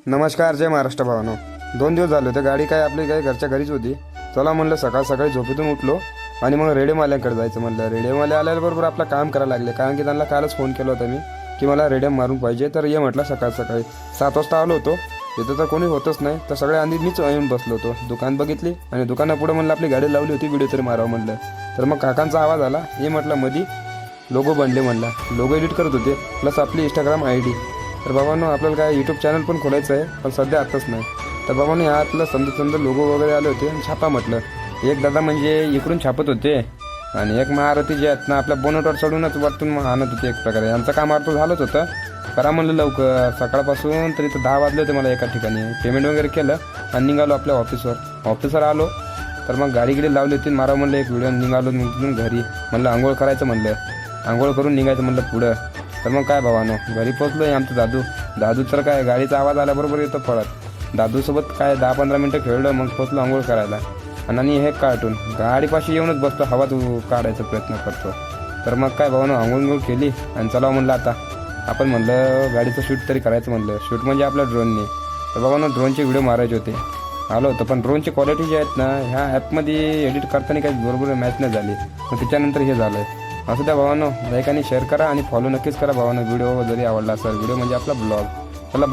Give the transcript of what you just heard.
नमस्कार, जय महाराष्ट्र भावानो. 2 दिवस झाले होते, गाडी काय आपली काय घरच्या घरीच होती. चला म्हणलं सकाळ सकाळी झोपेतून उठलो आणि मग रेडिओवाल्यांकडे जायचं म्हणलं. रेडिओवाले आल्याबरोबर आपलं काम करायला लागले, कारण की त्यांना कालच फोन केला होता मी की मला रेडियम मारून पाहिजे. तर ये म्हटलं सकाळ सकाळी 7 वाजता आलो होतो. इथं तर कोणी होतच नाही, तर सगळ्या आधी मीच येऊन बसलो होतो. दुकान बघितली आणि दुकानापुढे म्हणलं आपली गाडी लावली होती, व्हिडिओ तरी मारावं म्हणलं. तर मग काकांचा आवाज आला, ये म्हटलं मधी लोगो बनले म्हणला. लोगो एडिट करत होते, प्लस आपली इंस्टाग्राम ID. तर बाबांनो आपल्याला काय यूट्यूब चॅनल पण खोलायचं आहे, पण सध्या आताच नाही. तर बाबांनो ह्यातलं समजा लोगो वगैरे आले होते आणि छापा म्हटलं. एक दादा म्हणजे इकडून छापत होते आणि एक महारथी जे आहेत ना आपल्या बोनटवर चढूनच वरतून आणत होते एक प्रकारे. यांचं काम अर्थ झालंच होतं. करा म्हणलं लवकर, सकाळपासून तरी तर 10 वाजले होते मला एका ठिकाणी. पेमेंट वगैरे केलं आणि निघालो आपल्या ऑफिसवर आलो. तर मग गाडी लावली होती, मारा म्हणलं एक व्हिडिओ. निघालो निघून घरी, म्हणलं आंघोळ करायचं म्हणलं. आंघोळ करून निघायचं म्हणलं पुढं. तर मग काय भावानो घरी पोचलो आहे. आमचं दादू तर काय गाडीचा आवाज आल्याबरोबर येतो पळत. दादूसोबत काय 10-15 मिनटं खेळलं, मग पोचलो आंघोळ करायला. आणि हे कार्टून गाडीपाशी येऊनच बसतो, हवा काढायचा प्रयत्न करतो. तर मग काय भावानो आंघोळ केली आणि चला म्हणलं आता आपण म्हणलं गाडीचं शूट तरी करायचं म्हणलं. शूट म्हणजे आपल्या ड्रोनने. तर बाबांनो ड्रोनचे व्हिडिओ मारायचे होते. आलो होतं, पण ड्रोनची क्वालिटी जी आहेत ना ह्या ॲपमध्ये एडिट करताना काही बरोबर मॅच नाही झाली. मग त्याच्यानंतर हे झालं आहे. असं त्या भावानो लाईक आणि शेअर करा आणि फॉलो नक्कीच करा भावानो. व्हिडिओ जरी आवडला असेल, व्हिडिओ म्हणजे आपला ब्लॉग. चला